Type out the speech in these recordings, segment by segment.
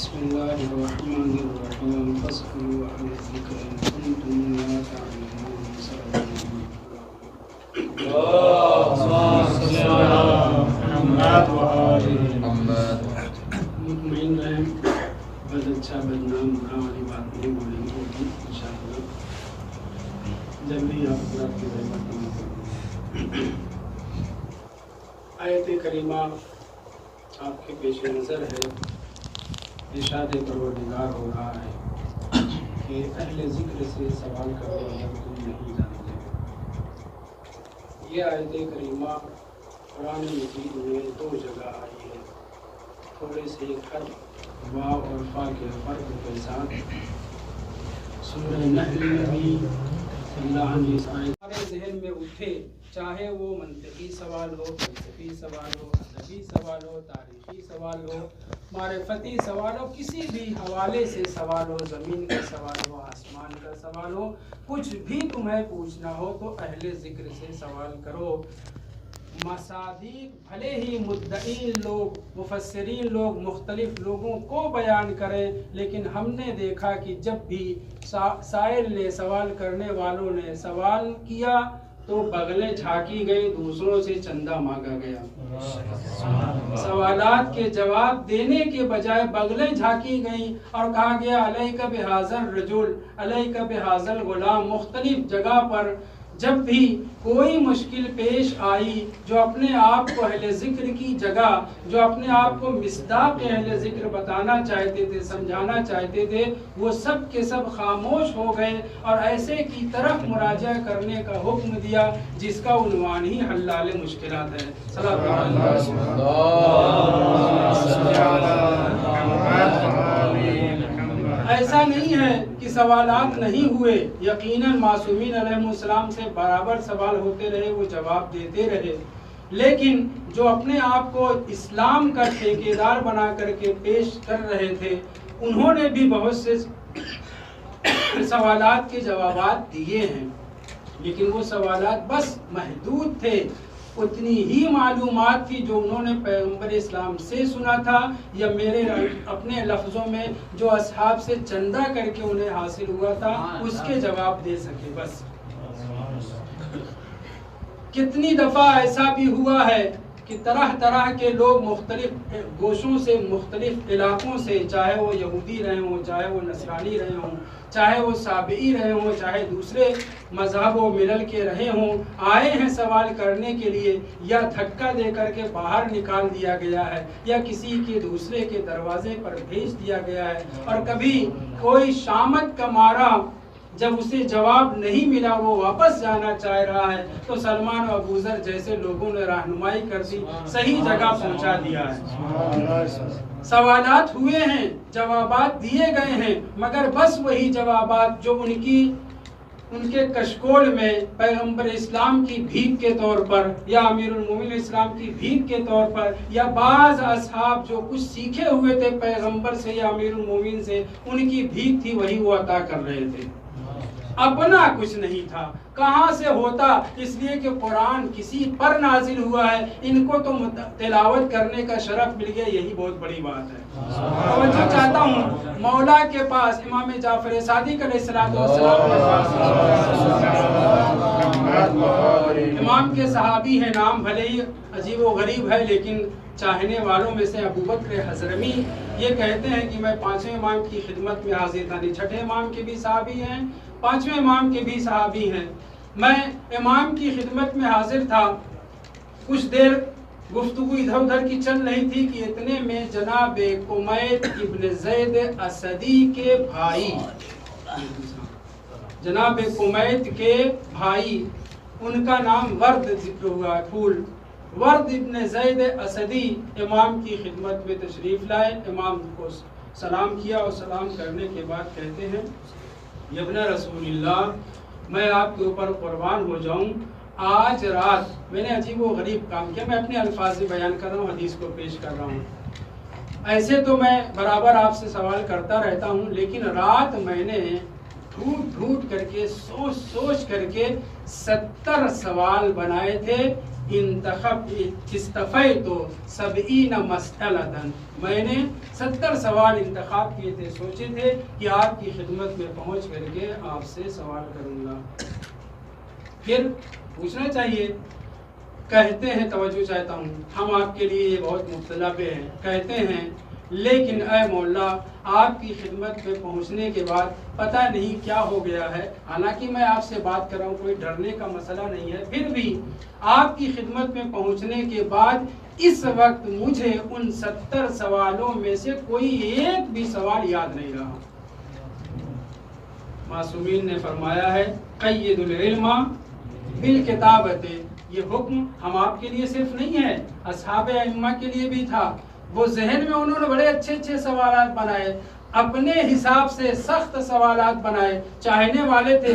بسم اللہ الرحمن الرحیم فاسألوا اہل الذکر ان کنتم لا تعلمون مطمئن رہیں، بد اچھا بدنام برا والی بات نہیں بولیں گے انشاءاللہ، جب بھی آپ رات کی رحمت نہ کریں۔ آیت کریمہ آپ کے پیش نظر ہے، ارشاد پروردگار ہو رہا ہے کہ اہل ذکر سے سوال کرو اگر تم نہیں جانتے۔ یہ آیت کریمہ قرآن مجید میں دو جگہ آئی ہے، تھوڑے سے حرف واو اور فا کے فرق کے ساتھ۔ سورہ نحل میں بھی اللہ نے اس آیت ہمارے ذہن میں اٹھے، چاہے وہ منطقی سوال ہو، فلسفی سوال ہو، ادبی سوال ہو، تاریخی سوال ہو، معرفتی سوال ہو، کسی بھی حوالے سے سوال ہو، زمین کا سوال ہو، آسمان کا سوال ہو، کچھ بھی تمہیں پوچھنا ہو تو اہل ذکر سے سوال کرو۔ مصادیق بھلے ہی مدعین لوگ، مفسرین لوگ مختلف لوگوں کو بیان کریں، لیکن ہم نے دیکھا کہ جب بھی سائل نے، سوال کرنے والوں نے سوال کیا تو بغلیں جھانکی گئی، دوسروں سے چندہ مانگا گیا۔ سوالات کے جواب دینے کے بجائے بغلیں جھانکی گئیں اور کہا گیا علیک بہذا الرجل، علیک بہذا الغلام۔ مختلف جگہ پر جب بھی کوئی مشکل پیش آئی، جو اپنے آپ کو اہل ذکر کی جگہ، جو اپنے آپ کو مصداق اہل ذکر بتانا چاہتے تھے، سمجھانا چاہتے تھے، وہ سب کے سب خاموش ہو گئے اور ایسے کی طرف مراجعہ کرنے کا حکم دیا جس کا عنوان ہی حلال مشکلات ہے۔ ایسا نہیں ہے کہ سوالات نہیں ہوئے، یقیناً معصومین علیہ السلام سے برابر سوال ہوتے رہے، وہ جواب دیتے رہے، لیکن جو اپنے آپ کو اسلام کا ٹھیکیدار بنا کر کے پیش کر رہے تھے، انہوں نے بھی بہت سے سوالات کے جوابات دیے ہیں، لیکن وہ سوالات بس محدود تھے۔ اتنی ہی معلومات تھی جو انہوں نے پیغمبر اسلام سے سنا تھا یا میرے اپنے لفظوں میں جو اصحاب سے چندہ کر کے انہیں حاصل ہوا تھا اس کے جواب دے سکے بس۔ کتنی دفعہ ایسا بھی ہوا ہے کہ طرح طرح کے لوگ مختلف گوشوں سے، مختلف علاقوں سے، چاہے وہ یہودی رہے ہوں، چاہے وہ نصرانی رہے ہوں، چاہے وہ سابعی رہے ہوں، چاہے دوسرے مذہب و ملل کے رہے ہوں، آئے ہیں سوال کرنے کے لیے، یا دھکا دے کر کے باہر نکال دیا گیا ہے یا کسی کے دوسرے کے دروازے پر بھیج دیا گیا ہے، اور کبھی کوئی شامت کا مارا جب اسے جواب نہیں ملا، وہ واپس جانا چاہ رہا ہے تو سلمان و ابوذر جیسے لوگوں نے رہنمائی کر دی، صحیح جگہ پہنچا دیا ہے۔ سوالات ہوئے ہیں، جوابات دیے گئے ہیں، مگر بس وہی جوابات جو ان کے کشکول میں پیغمبر اسلام کی بھیک کے طور پر یا امیر المومنین اسلام کی بھیک کے طور پر یا بعض اصحاب جو کچھ سیکھے ہوئے تھے پیغمبر سے یا امیر المومنین سے، ان کی بھیک تھی، وہی وہ عطا کر رہے تھے، اپنا کچھ نہیں تھا۔ کہاں سے ہوتا؟ اس لیے کہ قرآن کسی پر نازل ہوا ہے، ان کو تو تلاوت کرنے کا شرف مل گیا، یہی بہت بڑی بات ہے۔ توجہ چاہتا ہوں مولا کے پاس، امام جعفر صادق علیہ السلام کے پاس، امام کے صحابی ہیں، نام بھلے ہی عجیب و غریب ہے لیکن چاہنے والوں میں سے ابو بکر حضرمی یہ کہتے ہیں کہ میں 5ویں امام کی خدمت میں حاضر تھا، 6ٹھے امام کے بھی صحابی ہیں، 5ویں امام کے بھی صحابی ہیں، میں امام کی خدمت میں حاضر تھا، کچھ دیر گفتگو ادھر ادھر کی چل رہی تھی کہ اتنے میں جناب کمیت ابن زید اسدی کے بھائی، جناب کمیت کے بھائی، ان کا نام ورد ذکر ہوا، پھول ورد ابن زید اسدی امام کی خدمت میں تشریف لائے، امام کو سلام کیا اور سلام کرنے کے بعد کہتے ہیں یا ابن رسول اللہ، میں آپ کے اوپر قربان ہو جاؤں، آج رات میں نے عجیب و غریب کام کیا، میں اپنے الفاظ میں بیان کر رہا ہوں، حدیث کو پیش کر رہا ہوں، ایسے تو میں برابر آپ سے سوال کرتا رہتا ہوں، لیکن رات میں نے ڈھونڈ ڈھونڈ کر کے، سوچ سوچ کر کے 70 سوال بنائے تھے، استفیتو 70 مسئلۃ، میں نے 70 سوال انتخاب کیے تھے، سوچے تھے کہ آپ کی خدمت میں پہنچ کر کے آپ سے سوال کروں گا۔ پھر پوچھنا چاہیے، کہتے ہیں، توجہ چاہتا ہوں، ہم آپ کے لیے یہ بہت مبتلا پہ ہیں، کہتے ہیں لیکن اے مولا آپ کی خدمت میں پہنچنے کے بعد پتہ نہیں کیا ہو گیا ہے، حالانکہ میں آپ سے بات کر رہا ہوں، کوئی ڈرنے کا مسئلہ نہیں ہے، پھر بھی آپ کی خدمت میں پہنچنے کے بعد اس وقت مجھے ان 70 سوالوں میں سے کوئی ایک بھی سوال یاد نہیں رہا۔ معصومین نے فرمایا ہے قید العلم بالکتابۃ، یہ حکم ہم آپ کے لیے صرف نہیں ہے، اصحاب ائمہ کے لیے بھی تھا۔ وہ ذہن میں انہوں نے بڑے اچھے اچھے سوالات بنائے، اپنے حساب سے سخت سوالات بنائے، چاہنے والے تھے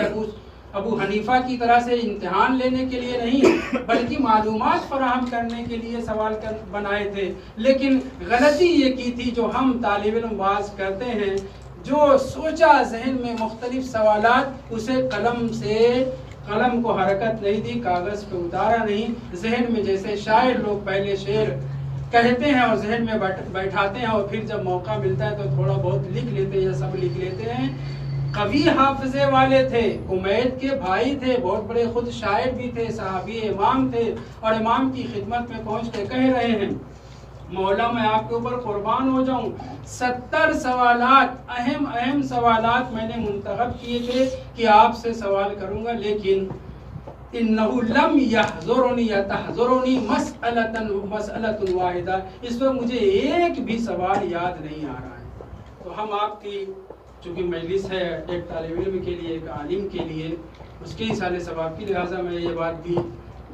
ابو حنیفہ کی طرح سے امتحان لینے کے لیے نہیں بلکہ معلومات فراہم کرنے کے لیے سوال بنائے تھے، لیکن غلطی یہ کی تھی جو ہم طالب علم باز کرتے ہیں، جو سوچا ذہن میں مختلف سوالات، اسے قلم کو حرکت نہیں دی، کاغذ پہ اتارا نہیں، ذہن میں جیسے شاعر لوگ پہلے شعر کہتے ہیں اور ذہن میں بیٹھاتے ہیں اور پھر جب موقع ملتا ہے تو تھوڑا بہت لکھ لیتے ہیں یا سب لکھ لیتے ہیں۔ قوی حافظے والے تھے، حمید کے بھائی تھے، بہت بڑے خود شاعر بھی تھے، صحابی امام تھے، اور امام کی خدمت میں پہنچ کے کہہ رہے ہیں مولا میں آپ کے اوپر قربان ہو جاؤں، 70 سوالات، اہم سوالات میں نے منتخب کیے تھے کہ آپ سے سوال کروں گا، لیکن انہو لم یحضرنی یا تحضرنی مسئلۃ واحدہ، اس وقت مجھے ایک بھی سوال یاد نہیں آ رہا ہے۔ تو ہم آپ کی چونکہ مجلس ہے ایک طالب علم کے لیے، ایک عالم کے لیے، اس کے ایصال ثواب کی لہٰذا میں یہ بات بھی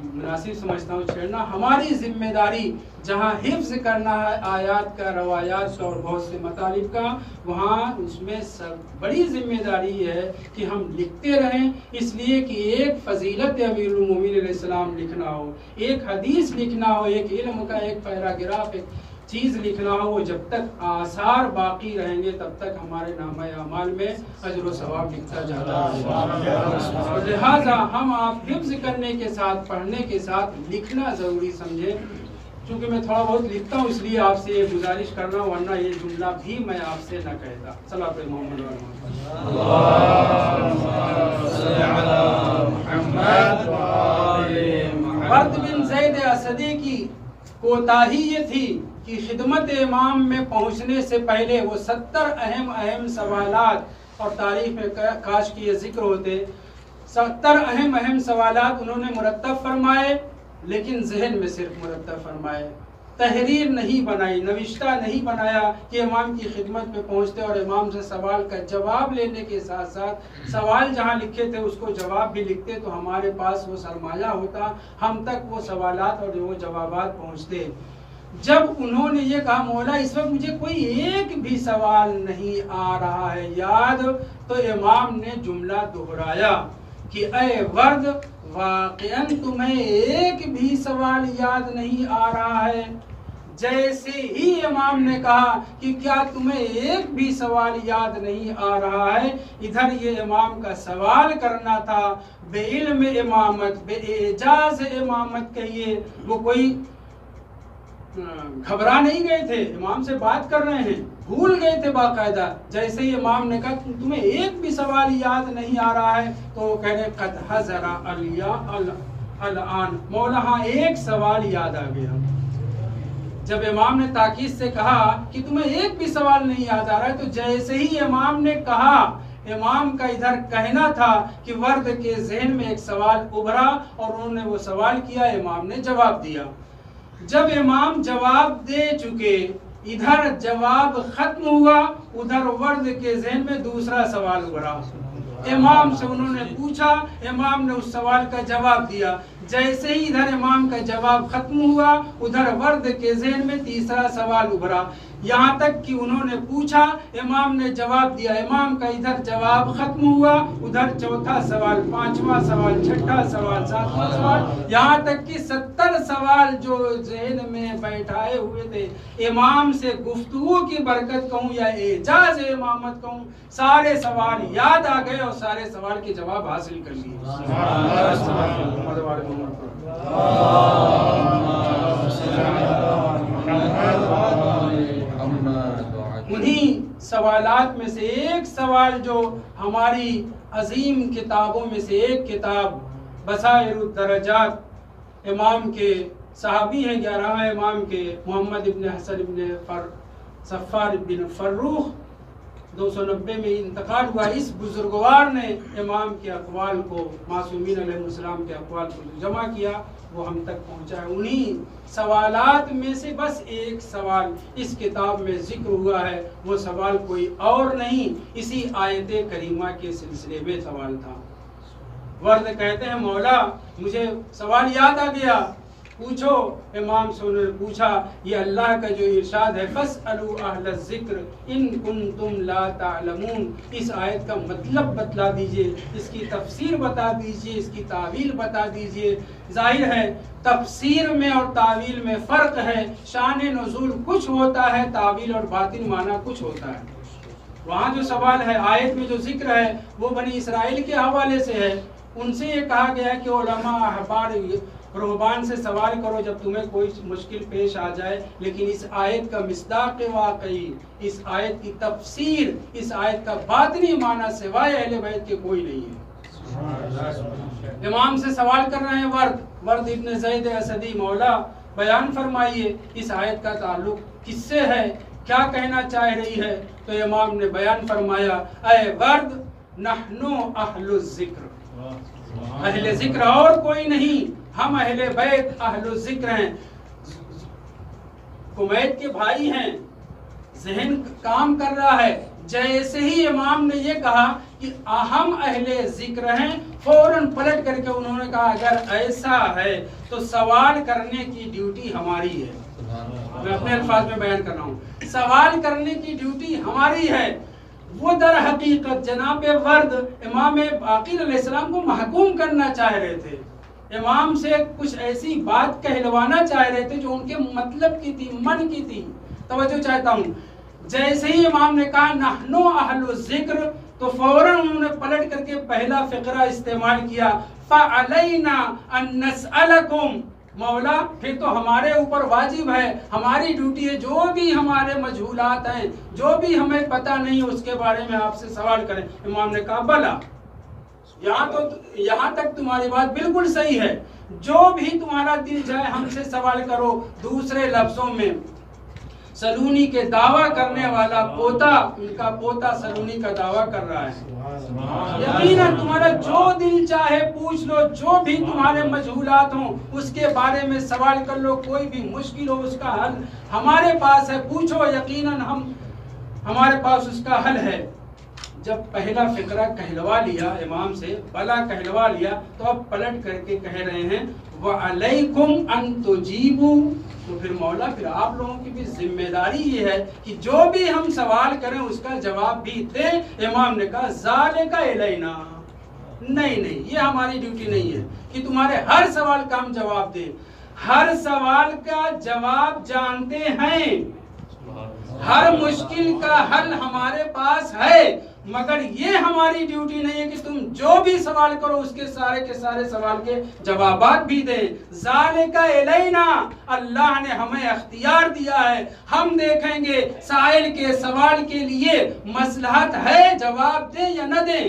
مناسب سمجھتا ہوں چھیڑنا، ہماری ذمہ داری جہاں حفظ کرنا ہے آیات کا، روایات کا اور بہت سے مطالب کا، وہاں اس میں سب بڑی ذمہ داری یہ ہے کہ ہم لکھتے رہیں، اس لیے کہ ایک فضیلت امیر المومنین علیہ السلام لکھنا ہو، ایک حدیث لکھنا ہو، ایک علم کا ایک پیراگراف، ایک چیز لکھنا ہو، وہ جب تک آثار باقی رہیں گے تب تک ہمارے نامہ اعمال میں اجر و ثواب لکھتا جاتا ہے۔ لہٰذا ہم آپ حفظ کرنے کے ساتھ، پڑھنے کے ساتھ لکھنا ضروری سمجھیں۔ چونکہ میں تھوڑا بہت لکھتا ہوں اس لیے آپ سے یہ گزارش کر رہا ہوں، ورنہ یہ جملہ بھی میں آپ سے نہ کہتا۔ صلاۃ محمد ورد بن زید اسدی کی کوتاہی یہ تھی کہ خدمت امام میں پہنچنے سے پہلے وہ 70 اہم سوالات، اور تاریخ میں کاش کی یہ ذکر ہوتے، 70 اہم سوالات انہوں نے مرتب فرمائے، لیکن ذہن میں صرف مرتب فرمائے، تحریر نہیں بنائی، نوشتہ نہیں بنایا کہ امام کی خدمت میں پہنچتے اور امام سے سوال کا جواب لینے کے ساتھ ساتھ سوال جہاں لکھے تھے اس کو جواب بھی لکھتے تو ہمارے پاس وہ سرمایہ ہوتا، ہم تک وہ سوالات اور وہ جوابات پہنچتے۔ جب انہوں نے یہ کہا مولا اس وقت مجھے کوئی ایک بھی سوال نہیں آ رہا ہے یاد، تو امام نے جملہ دہرایا کہ اے ورد واقعاً تمہیں ایک بھی سوال یاد نہیں آ رہا ہے؟ جیسے ہی امام نے کہا کہ کیا تمہیں ایک بھی سوال یاد نہیں آ رہا ہے، ادھر یہ امام کا سوال کرنا تھا، بے علم امامت، بے اعجاز امامت کہیے، وہ کوئی گھبرا نہیں گئے تھے، امام سے بات کر رہے ہیں، بھول گئے تھے باقاعدہ۔ جیسے ہی امام نے کہا تمہیں ایک بھی سوال یاد نہیں آ رہا ہے، تو وہ کہنے قد حضر الان، مولا ہاں ایک سوال یاد آ گیا۔ جب امام نے تاکید سے کہا کہ تمہیں ایک بھی سوال نہیں یاد آ رہا ہے، تو جیسے ہی امام نے کہا، امام کا ادھر کہنا تھا کہ ورد کے ذہن میں ایک سوال ابھرا اور انہوں نے وہ سوال کیا، امام نے جواب دیا۔ جب امام جواب دے چکے، ادھر جواب ختم ہوا، ادھر ورد کے ذہن میں دوسرا سوال ابھرا، امام سے انہوں نے پوچھا، امام نے اس سوال کا جواب دیا۔ جیسے ہی ادھر امام کا جواب ختم ہوا، ادھر ورد کے ذہن میں تیسرا سوال ابھرا، یہاں تک کہ انہوں نے پوچھا، امام نے جواب دیا، امام کا ادھر جواب ختم ہوا، ادھر چوتھا سوال، پانچواں سوال، چھٹا سوال، ساتواں سوال، یہاں تک کہ 70 سوال جو ذہن میں بیٹھائے ہوئے تھے، امام سے گفتگو کی برکت کہوں یا اعجاز امامت کہوں، سارے سوال یاد آ گئے اور سارے سوال کے جواب حاصل کر لیے۔ سوالات میں سے ایک سوال جو ہماری عظیم کتابوں میں سے ایک کتاب بصائر الدرجات امام کے صحابی ہیں 11 امام کے محمد ابن حسن ابن صفار بن فروخ 290 میں انتقال ہوا، اس بزرگوار نے امام کے اقوال کو، معصومین علیہ السلام کے اقوال کو جمع کیا، وہ ہم تک پہنچا ہے۔ انہی سوالات میں سے بس ایک سوال اس کتاب میں ذکر ہوا ہے، وہ سوال کوئی اور نہیں، اسی آیت کریمہ کے سلسلے میں سوال تھا۔ ورد کہتے ہیں مولا مجھے سوال یاد آ گیا، پوچھو۔ امام سے انہوں نے پوچھا، یہ اللہ کا جو ارشاد ہے فَاسْأَلُوا أَهْلَ الذِّكْرِ إِن كُنتُمْ لَا تَعْلَمُونَ، اس آیت کا مطلب بتلا دیجئے، اس کی تفسیر بتا دیجئے، اس کی تعویل بتا دیجئے۔ ظاہر ہے تفسیر میں اور تعویل میں فرق ہے، شان نزول کچھ ہوتا ہے، تعویل اور باطن معنی کچھ ہوتا ہے۔ وہاں جو سوال ہے، آیت میں جو ذکر ہے وہ بنی اسرائیل کے حوالے سے ہے، ان سے یہ کہا گیا ہے کہ علماء احبار رہبان سے سوال کرو جب تمہیں کوئی مشکل پیش آ جائے، لیکن اس آیت کا مصداق واقعی، اس آیت کی تفسیر، اس آیت کا باطنی معنی سوائے اہل بیت کے کوئی نہیں ہے۔ امام سے سوال کر رہے ہیں ورد ابن زید اسدی، مولا بیان فرمائیے اس آیت کا تعلق کس سے ہے، کیا کہنا چاہ رہی ہے؟ تو امام نے بیان فرمایا، اے ورد نحنو اہل الذکر، اہل ذکر اور کوئی نہیں، ہم اہل بیت اہل الذکر ہیں۔ کمیت کے بھائی ہیں، ذہن کام کر رہا ہے، جیسے ہی امام نے یہ کہا کہ ہم اہل ذکر ہیں، فوراً پلٹ کر کے انہوں نے کہا اگر ایسا ہے تو سوال کرنے کی ڈیوٹی ہماری ہے۔ میں اپنے الفاظ میں بیان کر رہا ہوں، سوال کرنے کی ڈیوٹی ہماری ہے۔ وہ در حقیقت جناب ورد امام باقر علیہ السلام کو محکوم کرنا چاہ رہے تھے، امام سے کچھ ایسی بات کہلوانا چاہ رہے تھے جو ان کے مطلب کی تھی، من کی تھی۔ توجہ چاہتا ہوں، جیسے ہی امام نے کہا نحنو اہل الذکر تو فوراً انہوں نے پلٹ کر کے پہلا فقرہ استعمال کیا، فعلینا ان نسألکم، مولا پھر تو ہمارے اوپر واجب ہے، ہماری ڈیوٹی ہے، جو بھی ہمارے مجہولات ہیں، جو بھی ہمیں پتہ نہیں اس کے بارے میں آپ سے سوال کریں۔ امام نے کہا بلا، یہاں تک تمہاری بات بالکل صحیح ہے، جو بھی تمہارا دل جائے ہم سے سوال کرو۔ دوسرے لفظوں میں سلونی کے دعویٰ کرنے والا پوتا، ان کا پوتا سلونی کا دعویٰ کر رہا ہے، یقیناً تمہارا جو دل چاہے پوچھ لو، جو بھی تمہارے مجہولات ہوں اس کے بارے میں سوال کر لو، کوئی بھی مشکل ہو اس کا حل ہمارے پاس ہے، پوچھو، یقیناً ہمارے پاس اس کا حل ہے۔ جب پہلا فقرہ کہلوا لیا امام سے، بلا کہلوا لیا، تو اب پلٹ کر کے کہہ رہے ہیں وَعَلَيْكُمْ أَن تُجِيبُوا، تو پھر مولا پھر آپ لوگوں کی بھی ذمہ داری یہ ہے کہ جو بھی ہم سوال کریں اس کا جواب بھی دیں۔ امام نے کہا ذَلِكَ إِلَيْنَا، نہیں یہ ہماری ڈیوٹی نہیں ہے کہ تمہارے ہر سوال کا ہم جواب دیں، ہر سوال کا جواب جانتے ہیں، ہر مشکل کا حل ہمارے پاس ہے، مگر یہ ہماری ڈیوٹی نہیں ہے کہ تم جو بھی سوال کرو اس کے سارے سوال کے جوابات بھی دیں۔ ذالک الینا، اللہ نے ہمیں اختیار دیا ہے، ہم دیکھیں گے سائل کے سوال کے لیے مصلحت ہے، جواب دیں یا نہ دیں۔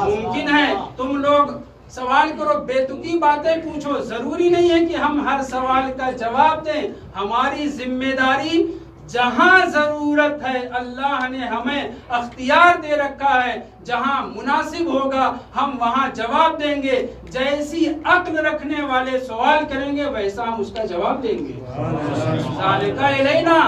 ممکن ہے تم لوگ سوال کرو، بے تکی باتیں پوچھو، ضروری نہیں ہے کہ ہم ہر سوال کا جواب دیں۔ ہماری ذمہ داری جہاں ضرورت ہے اللہ نے ہمیں اختیار دے رکھا ہے، جہاں مناسب ہوگا ہم وہاں جواب دیں گے، جیسی عقل رکھنے والے سوال کریں گے ویسا ہم اس کا جواب دیں گے۔ ذالک الینا،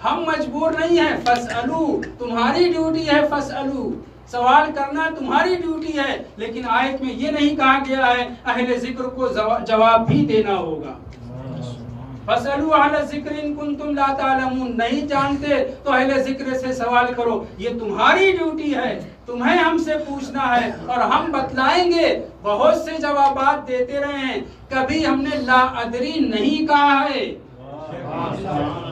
ہم مجبور نہیں ہیں، فاسألو، تمہاری ڈیوٹی ہے، فاسألو، سوال کرنا تمہاری ڈیوٹی ہے، لیکن آیت میں یہ نہیں کہا گیا ہے اہل ذکر کو جواب بھی دینا ہوگا۔ فَاسْأَلُوا أَهْلَ الذِّكْرِ إِن كُنتُمْ لَا تَعْلَمُونَ، نہیں جانتے تو اہل ذکر سے سوال کرو، یہ تمہاری ڈیوٹی ہے، تمہیں ہم سے پوچھنا ہے اور ہم بتلائیں گے۔ بہت سے جوابات دیتے رہے ہیں، کبھی ہم نے لا ادری نہیں کہا ہے،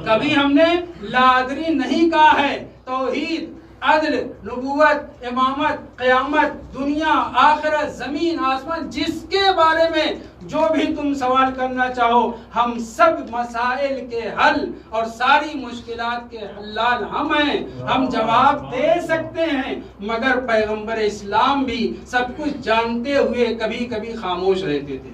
کبھی ہم نے لا ادری نہیں کہا ہے۔ توحید، عدل، نبوت، امامت، قیامت، دنیا، آخرت، زمین، آسمان، جس کے بارے میں جو بھی تم سوال کرنا چاہو، ہم سب مسائل کے حل اور ساری مشکلات کے حلال ہم ہیں، ہم جواب دے سکتے ہیں۔ مگر پیغمبر اسلام بھی سب کچھ جانتے ہوئے کبھی کبھی خاموش رہتے تھے،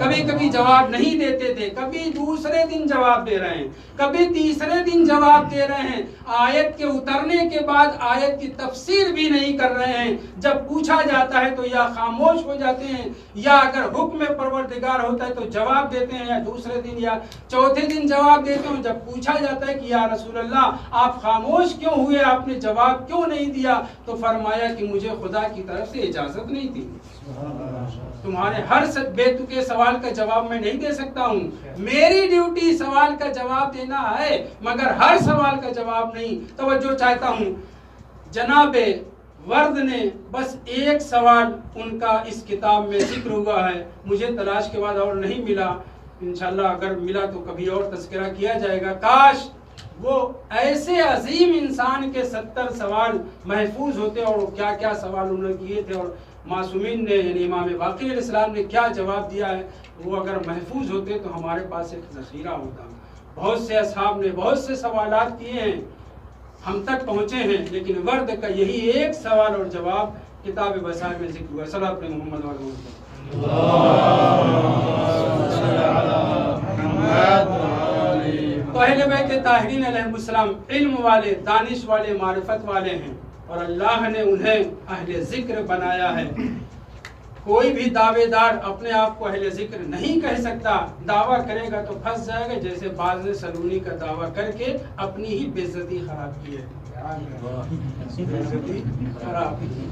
کبھی کبھی جواب نہیں دیتے تھے، کبھی دوسرے دن جواب دے رہے ہیں، کبھی تیسرے دن جواب دے رہے ہیں، آیت کے اترنے کے بعد آیت کی تفسیر بھی نہیں کر رہے ہیں۔ جب پوچھا جاتا ہے تو یا خاموش ہو جاتے ہیں، یا اگر حکم پروردگار ہوتا ہے تو جواب دیتے ہیں، یا دوسرے دن یا چوتھے دن جواب دیتے ہیں۔ جب پوچھا جاتا ہے کہ یا رسول اللہ آپ خاموش کیوں ہوئے، آپ نے جواب کیوں نہیں دیا، تو فرمایا کہ مجھے خدا کی طرف سے اجازت نہیں تھی۔ تمہارے ہر بے تکے سوال کا جواب میں نہیں دے سکتا ہوں، میری ڈیوٹی سوال کا جواب دینا ہے، مگر ہر سوال کا جواب نہیں۔ توجہ چاہتا ہوں، جناب ورد نے بس ایک سوال ان کا اس کتاب میں ذکر ہوا ہے، مجھے تلاش کے بعد اور نہیں ملا، انشاءاللہ اگر ملا تو کبھی اور تذکرہ کیا جائے گا۔ کاش وہ ایسے عظیم انسان کے 70 سوال محفوظ ہوتے، اور کیا کیا سوال انہوں نے کیے تھے، اور معصومین نے یعنی امام باقر علیہ السلام نے کیا جواب دیا ہے، وہ اگر محفوظ ہوتے تو ہمارے پاس ایک ذخیرہ ہوتا۔ بہت سے اصحاب نے بہت سے سوالات کیے ہیں، ہم تک پہنچے ہیں، لیکن ورد کا یہی ایک سوال اور جواب کتاب بصائر میں ذکر ہوا۔ صلی اللہ علیہ محمد تو اہل بیت طاہرین علیہ السلام علم والے، دانش والے، معرفت والے ہیں، اور اللہ نے انہیں اہل ذکر بنایا ہے۔ کوئی بھی دعوے دار اپنے آپ کو اہل ذکر نہیں کہہ سکتا، دعویٰ کرے گا تو پھنس جائے گا، جیسے باز نے سلونی کا دعویٰ کر کے اپنی ہی بے عزتی خراب کی ہے۔ بے خراب کی۔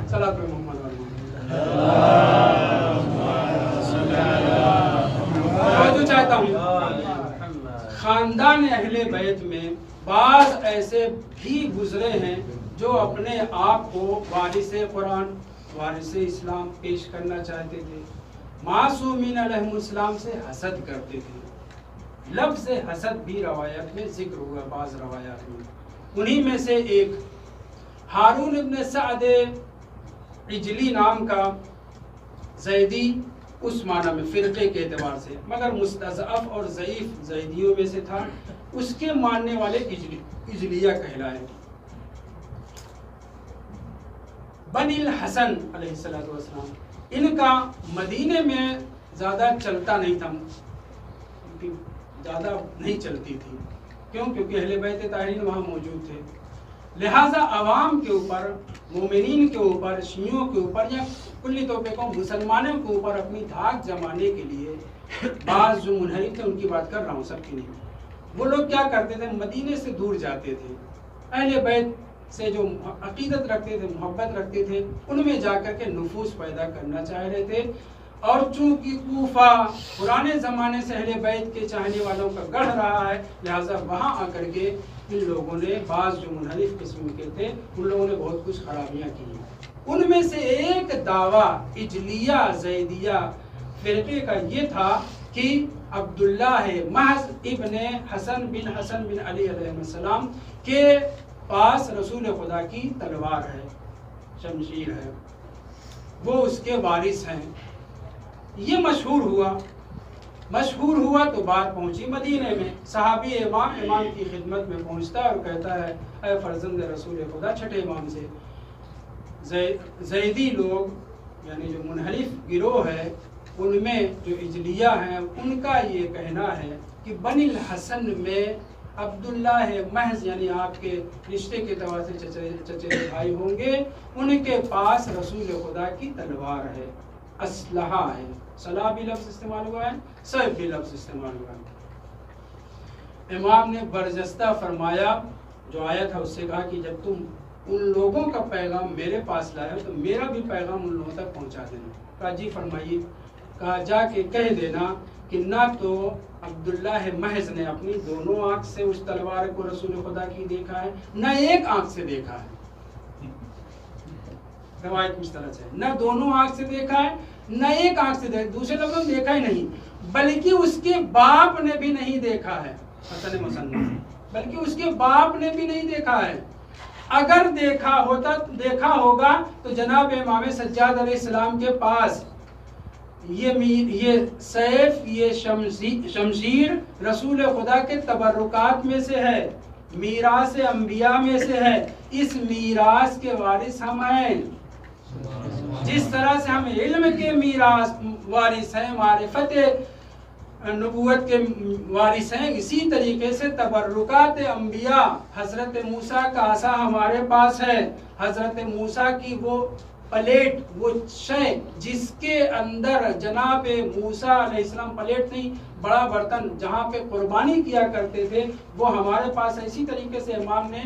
صلاۃ محمد جو چاہتا ہوں، خاندان اہل بیت میں بعض ایسے بھی گزرے ہیں جو اپنے آپ کو وارث قرآن، وارث اسلام پیش کرنا چاہتے تھے، معصومین علیہ السلام سے حسد کرتے تھے۔ لفظ حسد بھی روایت میں ذکر ہوا، بعض روایات میں۔ انہی میں سے ایک ہارون ابن سعد عجلی نام کا زیدی، اس معنی میں فرقے کے اعتبار سے، مگر مستضعف اور ضعیف زیدیوں میں سے تھا، اس کے ماننے والے اجلیہ کہلائے۔ بنی الحسن علیہ السلام، ان کا مدینے میں زیادہ چلتا نہیں تھا، زیادہ نہیں چلتی تھی، کیوں؟ کیونکہ اہل بیت طاہرین وہاں موجود تھے، لہٰذا عوام کے اوپر، مومنین کے اوپر، شیعوں کے اوپر، یا کلی طور پہ مسلمانوں کے اوپر اپنی دھاک جمانے کے لیے بعض جو منحرف تھے، ان کی بات کر رہا ہوں، سب کی نہیں، وہ لوگ کیا کرتے تھے، مدینے سے دور جاتے تھے، اہل بیت سے جو عقیدت رکھتے تھے، محبت رکھتے تھے، ان میں جا کر کے نفوذ پیدا کرنا چاہ رہے تھے۔ اور چونکہ کوفہ پرانے زمانے سے اہل بیت کے چاہنے والوں کا گڑھ رہا ہے، لہٰذا وہاں آ کر کے ان لوگوں نے، بعض جو منحرف قسم کے تھے، ان لوگوں نے بہت کچھ خرابیاں کی۔ ان میں سے ایک دعویٰ اجلیہ زیدیہ فرقے کا یہ تھا کہ عبداللہ محض ابن حسن بن علی علیہ السلام کے پاس رسول خدا کی تلوار ہے، شمشیر ہے، وہ اس کے وارث ہیں۔ یہ مشہور ہوا تو بات پہنچی مدینے میں، صحابی امام کی خدمت میں پہنچتا ہے اور کہتا ہے، اے فرزند رسول خدا، چھٹے امام سے زیدی لوگ یعنی جو منحرف گروہ ہے، ان میں جو اجلیہ ہیں، ان کا یہ کہنا ہے کہ بنی الحسن میں عبداللہ محض یعنی آپ کے رشتے کے اعتبار سے چچیرے بھائی ہوں گے، ان کے پاس رسول خدا کی تلوار ہے، اسلحہ ہے، سلاح بھی لفظ استعمال ہوا ہے، سیف بھی لفظ استعمال ہوا ہے۔ امام نے برجستہ فرمایا، جو آیا تھا اس سے کہا کہ جب تم ان لوگوں کا پیغام میرے پاس لائے تو میرا بھی پیغام ان لوگوں تک پہنچا دینا۔ کہا جی فرمائیے، کہا جا کے کہہ دینا کہ نہ تو عبداللہ محض نے اپنی دونوں آنکھ سے اس تلوار کو رسول خدا کی دیکھا ہے، نہ ایک آنکھ سے دیکھا ہے، روایت اس طرح سے، نہ دونوں آنکھ سے دیکھا ہے، نہ ایک آنکھ سے دیکھا، دوسرے لفظوں میں دیکھا ہی نہیں، بلکہ اس کے باپ نے بھی نہیں دیکھا ہے، حسن مصنف، بلکہ اس کے باپ نے بھی نہیں دیکھا ہے۔ اگر دیکھا ہوگا تو جناب امام سجاد علیہ السلام کے پاس یہ سیف، یہ شمشیر رسول خدا کے تبرکات میں سے ہے، میراث انبیاء میں سے ہے، اس میراث کے وارث ہم ہیں۔ جس طرح سے ہم علم کے میراث وارث ہیں، معرفت نبوت کے وارث ہیں، اسی طریقے سے تبرکات انبیاء، حضرت موسیٰ کا عصا ہمارے پاس ہے، حضرت موسیٰ کی وہ پلیٹ، وہ شے جس کے اندر جناب موسیٰ علیہ السلام، پلیٹ نہیں بڑا برتن جہاں پہ قربانی کیا کرتے تھے، وہ ہمارے پاس ہے۔ اسی طریقے سے امام نے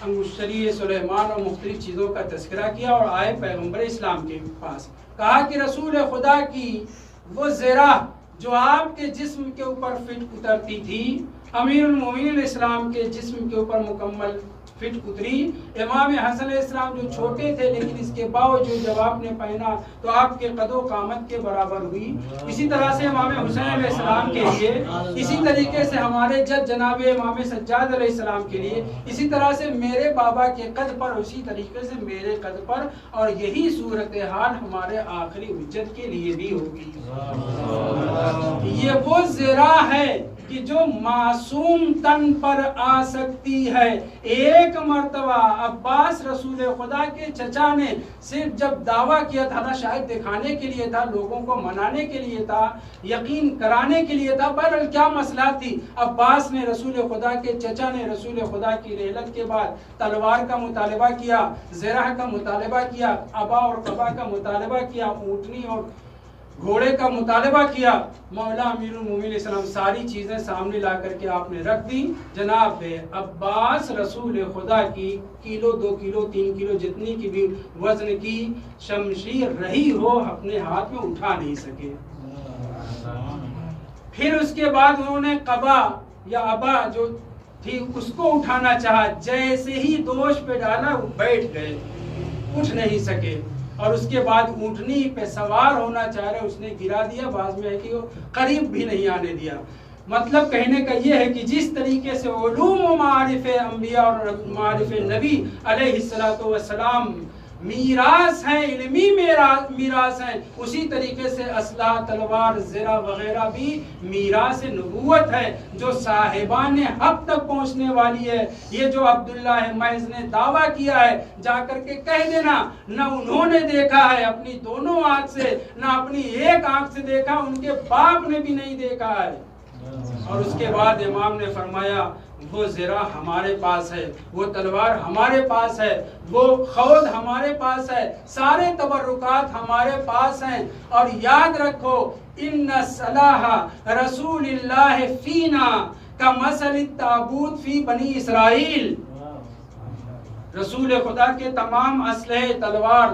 انگشتری سلیمان اور مختلف چیزوں کا تذکرہ کیا اور آئے پیغمبر اسلام کے پاس، کہا کہ رسول خدا کی وہ زرہ جو آپ کے جسم کے اوپر فٹ اترتی تھی، امیر المومنین اسلام کے جسم کے اوپر مکمل فٹ اتری۔ امام حسن علیہ السلام جو چھوٹے تھے لیکن اس کے باوجود جب آپ نے پہنا تو آپ کے قد و قامت کے برابر ہوئی۔ اسی طرح سے امام حسین علیہ السلام کے لیے، اسی طریقے سے ہمارے جد جناب امام سجاد علیہ السلام کے لیے، اسی طرح سے میرے بابا کے قد پر، اسی طریقے سے میرے قد پر، اور یہی صورتحال ہمارے آخری حجت کے لیے بھی ہوگی۔ یہ وہ ذرا ہے کہ جو معصوم تن پر آ سکتی ہے۔ ایک مرتبہ عباس رسول خدا کے چچا نے صرف جب دعویٰ کیا تھا نا، شاید دکھانے کے لیے تھا، لوگوں کو منانے کے لیے تھا، یقین کرانے کے لیے تھا، بہرحال کیا مسئلہ تھی، عباس نے رسول خدا کے چچا نے رسول خدا کی رحلت کے بعد تلوار کا مطالبہ کیا، زرہ کا مطالبہ کیا، ابا اور قبا کا مطالبہ کیا، اونٹنی اور گھوڑے کا مطالبہ کیا۔ مولا امیر المومنین السلام ساری چیزیں سامنے لا کر کے آپ نے رکھ دی۔ جناب عباس رسول خدا کی کلو 2 کلو 3 کلو جتنی کی بھی وزن کی شمشیر رہی ہو اپنے ہاتھ میں اٹھا نہیں سکے۔ پھر اس کے بعد انہوں نے قبا یا ابا جو تھی اس کو اٹھانا چاہا، جیسے ہی دوش پہ ڈالا وہ بیٹھ گئے، اٹھ نہیں سکے۔ اور اس کے بعد اونٹنی پہ سوار ہونا چاہ رہے، اس نے گرا دیا، بعض میں ہے کہ وہ قریب بھی نہیں آنے دیا۔ مطلب کہنے کا یہ ہے کہ جس طریقے سے علوم و معارف انبیاء اور معارف نبی علیہ السلام میراث ہیں، علمی میراث ہیں، اسی طریقے سے اسلحہ، تلوار، زرہ وغیرہ بھی میراث نبوت ہے جو صاحبان حق تک پہنچنے والی ہے۔ یہ جو عبداللہ محض نے دعویٰ کیا ہے، جا کر کے کہہ دینا نہ انہوں نے دیکھا ہے اپنی دونوں آنکھ سے، نہ اپنی ایک آنکھ سے دیکھا، ان کے باپ نے بھی نہیں دیکھا ہے۔ اور اس کے بعد امام نے فرمایا وہ زرہ ہمارے پاس ہے، وہ تلوار ہمارے پاس ہے، وہ خود ہمارے پاس ہے، سارے تبرکات ہمارے پاس ہیں۔ اور یاد رکھو ان صلاح رسول اللہ فینا کمثل التابوت فی بنی اسرائیل۔ رسول خدا کے تمام اسلحے، تلوار،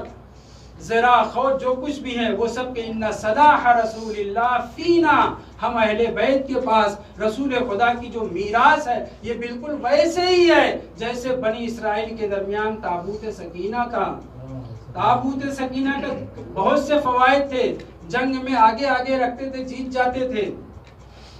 زرہ، خود جو کچھ بھی ہے وہ سب کہ ان صلاح رسول اللہ فینا، ہم اہل بیت کے پاس رسول خدا کی جو میراث ہے یہ بالکل ویسے ہی ہے جیسے بنی اسرائیل کے درمیان تابوت سکینہ تھا۔ تابوت سکینہ کا بہت سے فوائد تھے، جنگ میں آگے آگے رکھتے تھے، جیت جاتے تھے،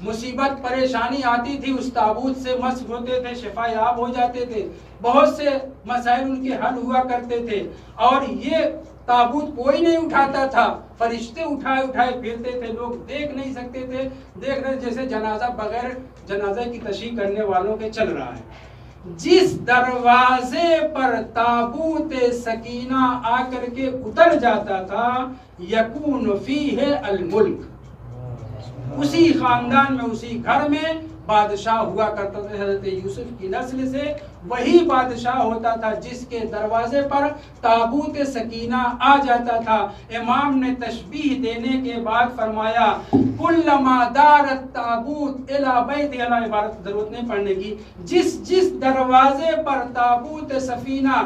مصیبت پریشانی آتی تھی اس تابوت سے مسح ہوتے تھے، شفا یاب ہو جاتے تھے، بہت سے مسائل ان کے حل ہوا کرتے تھے۔ اور یہ تابوت کوئی نہیں اٹھاتا تھا، فرشتے اٹھائے اٹھائے پھرتے تھے، لوگ دیکھ نہیں سکتے تھے، دیکھ رہے جیسے جنازہ بغیر جنازہ کی تشییع کرنے والوں کے چل رہا ہے۔ جس دروازے پر تابوت سکینہ آ کر کے اتر جاتا تھا، یکون فیہ الملک، اسی خاندان میں، اسی گھر میں بادشاہ ہوا کرتا تھا۔ حضرت یوسف کی نسل سے وہی بادشاہ ہوتا تھا جس کے دروازے پر تابوت سکینہ آ جاتا تھا۔ امام نے تشبیہ دینے کے بعد فرمایا کلما دارت تابوت الی بیت، عبارت ضرورت نہیں پڑھنے کی، جس دروازے پر تابوت سفینہ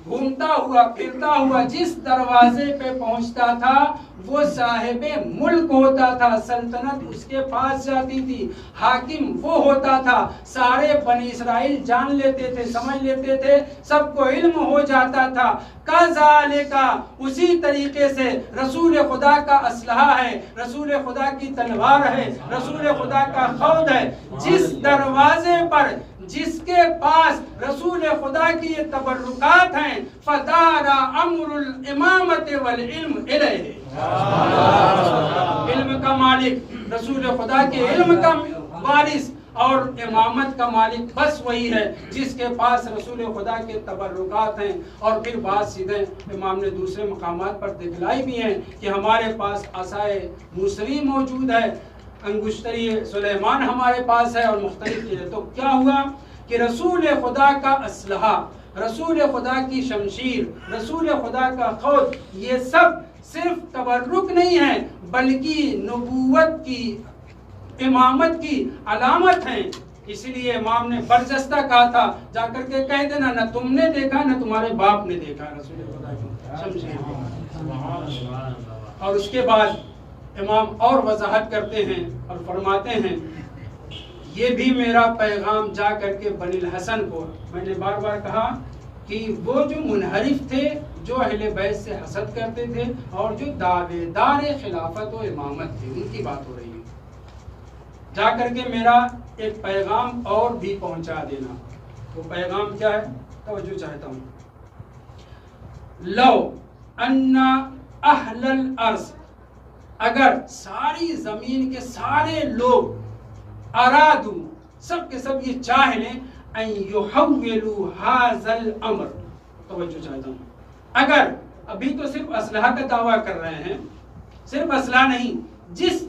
گھومتا ہوا پھرتا ہوا جس دروازے پہ پہنچتا تھا وہ صاحب ملک ہوتا تھا، سلطنت اس کے پاس جاتی تھی، حاکم وہ ہوتا تھا، سارے بنی اسرائیل جان لیتے تھے، سمجھ لیتے تھے، سب کو علم ہو جاتا تھا۔ کذالک، اسی طریقے سے رسول خدا کا اسلحہ ہے، رسول خدا کی تلوار ہے، رسول خدا کا خود ہے، جس دروازے پر جس کے پاس رسول خدا کی یہ تبرکات ہیں، فدار امر الامامت والعلم الیہ، علم کا مالک رسول خدا کے علم کا وارث اور امامت کا مالک بس وہی ہے جس کے پاس رسول خدا کے تبرکات ہیں. اور پھر بات سیدھے امام نے دوسرے مقامات پر دکھلائی بھی ہیں کہ ہمارے پاس عصائے موسوی موجود ہے, انگشتری سلیمان ہمارے پاس ہے اور مختلف چیزیں. تو کیا ہوا کہ رسول خدا کا اسلحہ, رسول خدا کی شمشیر, رسول خدا کا خود, یہ سب صرف تبرک نہیں ہے بلکہ نبوت کی, امامت کی علامت ہیں. اس لیے امام نے برجستہ کہا تھا, جا کر کے کہہ دینا نہ تم نے دیکھا نہ تمہارے باپ نے دیکھا رسول خدا کی شمشیر. اور اس کے بعد امام اور وضاحت کرتے ہیں اور فرماتے ہیں یہ بھی میرا پیغام جا کر کے بنی الحسن کو. میں نے بار بار کہا کہ وہ جو منحرف تھے, جو اہل بیت سے حسد کرتے تھے اور جو دعوے دار خلافت و امامت تھے, ان کی بات ہو رہی ہے. جا کر کے میرا ایک پیغام اور بھی پہنچا دینا. وہ پیغام کیا ہے, توجہ چاہتا ہوں. لو ان اہل الارض, اگر ساری زمین کے سارے لوگ, ارادو سب کے سب یہ چاہ لیں, ان یحولوا ھذا الامر, توجہ چاہتا ہوں. اگر ابھی تو صرف اسلحہ کا دعویٰ کر رہے ہیں, صرف اسلحہ نہیں, جس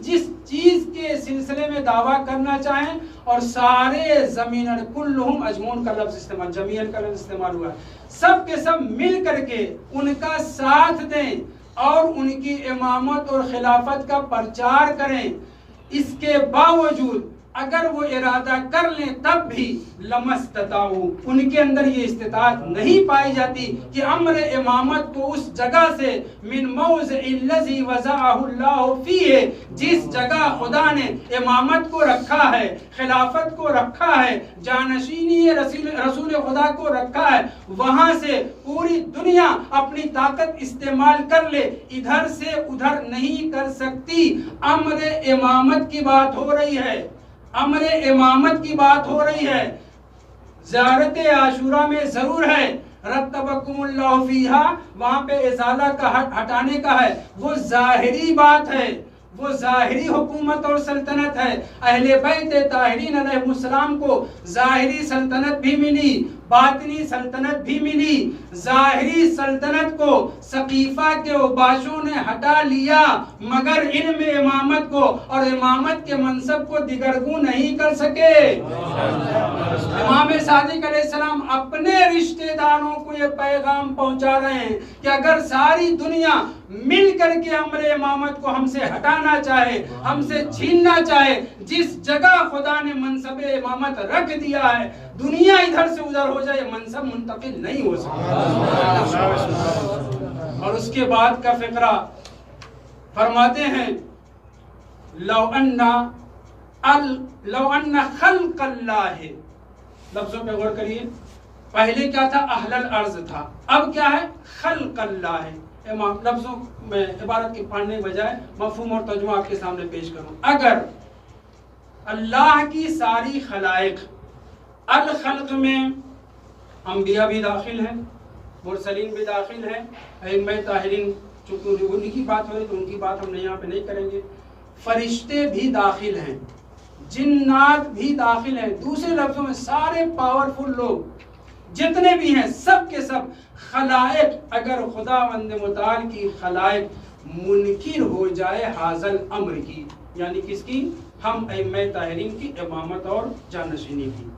چیز کے سلسلے میں دعویٰ کرنا چاہیں, اور سارے زمین کلہم, اجمون کا لفظ استعمال, جمیعن کا لفظ استعمال ہوا ہے, سب کے سب مل کر کے ان کا ساتھ دیں اور ان کی امامت اور خلافت کا پرچار کریں. اس کے باوجود اگر وہ ارادہ کر لیں تب بھی لمستطاعوا, ان کے اندر یہ استطاعت نہیں پائی جاتی کہ امر امامت کو اس جگہ سے, من موضع الذی وضعہ اللہ فیہ, جس جگہ خدا نے امامت کو رکھا ہے, خلافت کو رکھا ہے, جانشینی رسول خدا کو رکھا ہے, وہاں سے پوری دنیا اپنی طاقت استعمال کر لے, ادھر سے ادھر نہیں کر سکتی. امر امامت کی بات ہو رہی ہے, امر امامت کی بات ہو رہی ہے. زیارت عاشورہ میں ضرور ہے, رتبکم اللہ فیہا, وہاں پہ ازالہ کا ہٹانے کا ہے, وہ ظاہری بات ہے, وہ ظاہری حکومت اور سلطنت ہے. اہل بیت طاہرین علیہ السلام کو ظاہری سلطنت بھی ملی, باطنی سلطنت بھی ملی. ظاہری سلطنت کو سقیفہ کے اوباشوں نے ہٹا لیا, مگر علم امامت کو اور امامت کے منصب کو دگرگوں نہیں کر سکے. امام صادق علیہ السلام اپنے رشتہ داروں کو یہ پیغام پہنچا رہے ہیں کہ اگر ساری دنیا مل کر کے امر امامت کو ہم سے ہٹانا چاہے, ہم سے چھیننا چاہے, جس جگہ خدا نے منصب امامت رکھ دیا ہے, دنیا ادھر سے ادھر ہو جائے, منصب منتقل نہیں ہو سکتا. اور اس کے بعد کا فقرہ فرماتے ہیں لو ان خلق اللہ, لفظوں پہ غور کریے. پہلے کیا تھا, اہل الارض تھا, اب کیا ہے, خلق اللہ ہے. لفظوں میں عبارت کی پڑھنے کے بجائے مفہوم اور ترجمہ آپ کے سامنے پیش کروں. اگر اللہ کی ساری خلائق, الخلق میں انبیاء بھی داخل ہیں, مرسلین بھی داخل ہیں, ائمہ طاہرین چونکہ ان کی بات ہو رہی تو ان کی بات ہم یہاں پہ نہیں کریں گے, فرشتے بھی داخل ہیں, جنات بھی داخل ہیں. دوسرے لفظوں میں سارے پاورفل لوگ جتنے بھی ہیں, سب کے سب خلائق, اگر خداوند متعال کی خلائق منکر ہو جائے حاضل امر کی, یعنی کس کی, ہم ائمہ طاہرین کی امامت اور جانشینی کی,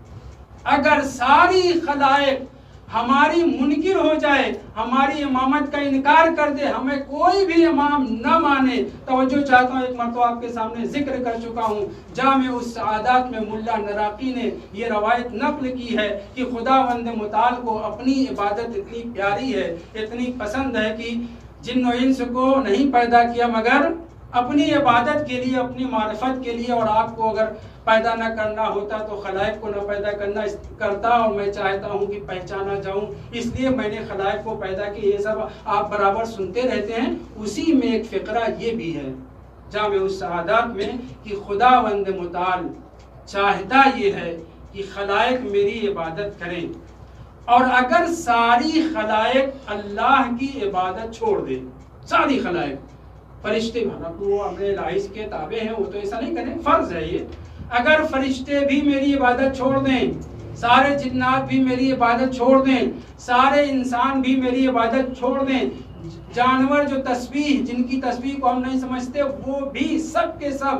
اگر ساری خلائق ہماری منکر ہو جائے, ہماری امامت کا انکار کر دے, ہمیں کوئی بھی امام نہ مانے. توجہ چاہتا ہوں, ایک مرتبہ آپ کے سامنے ذکر کر چکا ہوں, جامع السعادات میں ملا نراقی نے یہ روایت نقل کی ہے کہ خداوند متعال کو اپنی عبادت اتنی پیاری ہے, اتنی پسند ہے کہ جن و انس کو نہیں پیدا کیا مگر اپنی عبادت کے لیے, اپنی معرفت کے لیے. اور آپ کو اگر پیدا نہ کرنا ہوتا تو خلائق کو نہ پیدا کرتا, اور میں چاہتا ہوں کہ پہچانا جاؤں, اس لیے میں نے خلائق کو پیدا کی. یہ سب آپ برابر سنتے رہتے ہیں. اسی میں ایک فقرہ یہ بھی ہے جامع السعادات میں کہ خداوند متعال چاہتا یہ ہے کہ خلائق میری عبادت کریں, اور اگر ساری خلائق اللہ کی عبادت چھوڑ دیں, ساری خلائق, فرشتے وہ اپنے لائز کے تابع ہیں، وہ تو ایسا نہیں کریں، فرض ہے یہ. اگر فرشتے بھی میری عبادت چھوڑ دیں، سارے جنات بھی میری عبادت چھوڑ دیں، سارے انسان بھی میری عبادت چھوڑ دیں، جانور جو تسبیح جن کی تسبیح کو ہم نہیں سمجھتے وہ بھی سب کے سب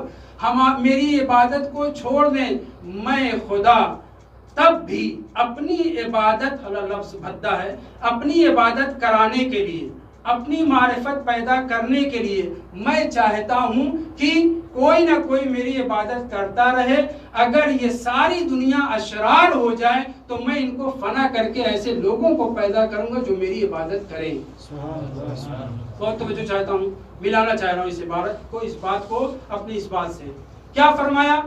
میری عبادت کو چھوڑ دیں، میں خدا تب بھی اپنی عبادت، لفظ بھدا ہے، اپنی عبادت کرانے کے لیے، اپنی معرفت پیدا کرنے کے لیے میں چاہتا ہوں کہ کوئی نہ کوئی میری عبادت کرتا رہے. اگر یہ ساری دنیا اشرار ہو جائے تو میں ان کو فنا کر کے ایسے لوگوں کو پیدا کروں گا جو میری عبادت کریں. بہت توجہ چاہتا ہوں، ملانا چاہ رہا ہوں اس عبارت کو، اس بات کو اپنی اس بات سے. کیا فرمایا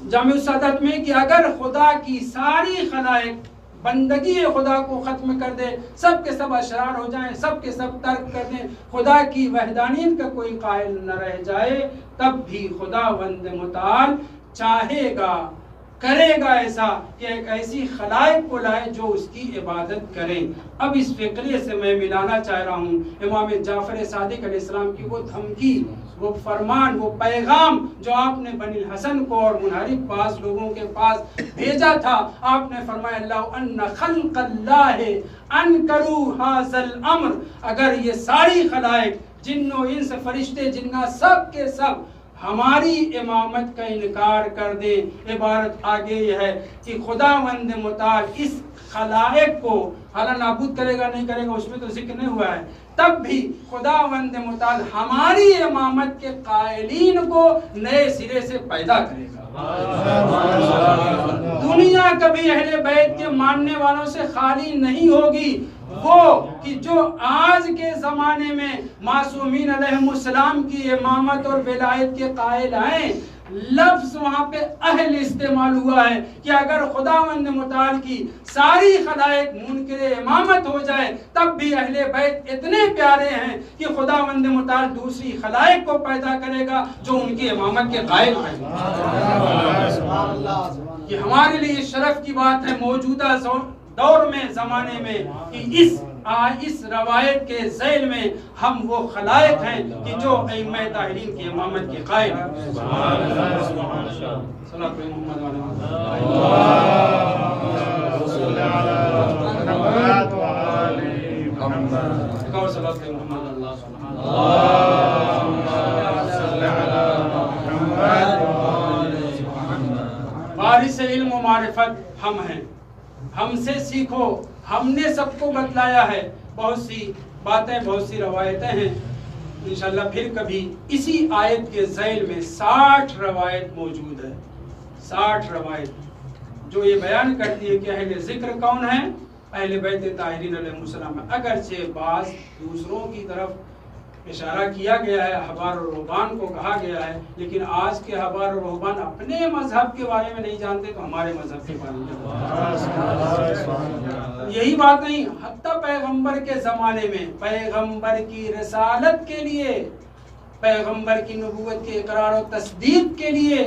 جامع السعادت میں کہ اگر خدا کی ساری خلائق بندگی خدا کو ختم کر دے، سب کے سب اشرار ہو جائیں، سب کے سب ترک کر دیں، خدا کی وحدانیت کا کوئی قائل نہ رہ جائے، تب بھی خداوند متعال چاہے گا، کرے گا ایسا کہ ایک ایسی خلائق کو لائے جو اس کی عبادت کریں. اب اس فقرے سے میں ملانا چاہ رہا ہوں امام جعفر صادق علیہ السلام کی وہ دھمکی، وہ فرمان، وہ پیغام جو آپ نے بنی الحسن کو اور منحرف بعض لوگوں کے پاس بھیجا تھا. آپ نے فرمایا اللہ ان خلق اللہ انکروا ھذا الامر، اگر یہ ساری خلائق جن و انس فرشتے جنات سب کے سب ہماری امامت کا انکار کر دیں. عبارت آگے یہ ہے کہ خداوند متعال اس خلائق کو حالا نابود کرے گا نہیں کرے گا اس میں تو ذکر نہیں ہوا ہے، تب بھی خداوند متعال ہماری امامت کے قائلین کو نئے سرے سے پیدا کرے گا. دنیا کبھی اہل بیت کے ماننے والوں سے خالی نہیں ہوگی. وہ کہ جو آج کے زمانے میں معصومین علیہم السلام کی امامت اور ولایت کے قائل ہیں، لفظ وہاں پہ اہل استعمال ہوا ہے کہ اگر خداوند متعال کی ساری خلائق منکر امامت ہو جائے تب بھی اہل بیت اتنے پیارے ہیں کہ خداوند متعال دوسری خلائق کو پیدا کرے گا جو ان کی امامت کے قائل ہیں. یہ ہمارے لیے شرف کی بات ہے موجودہ دور میں، زمانے میں، کہ اس روایت کے ذیل میں ہم وہ خلائق ہیں کہ جو ائمہ طاہرین کی امامت کے قائل ہیں. وارث علم و معرفت ہم ہیں، ہم سے سیکھو، ہم نے سب کو بتلایا ہے. بہت سی باتیں، بہت سی روایتیں ہیں، انشاءاللہ پھر کبھی. اسی آیت کے ذیل میں 60 روایت موجود ہے، 60 روایت جو یہ بیان کرتی ہے کہ اہل ذکر کون ہیں، اہل بیت طاہرین علیہ السلام. اگرچہ بعض دوسروں کی طرف اشارہ کیا گیا ہے، احبار و رہبان کو کہا گیا ہے، لیکن آج کے احبار و رہبان اپنے مذہب کے بارے میں نہیں جانتے تو ہمارے مذہب کے بارے میں. یہی بات نہیں، حتیٰ پیغمبر کے زمانے میں پیغمبر کی رسالت کے لیے، پیغمبر کی نبوت کے اقرار و تصدیق کے لیے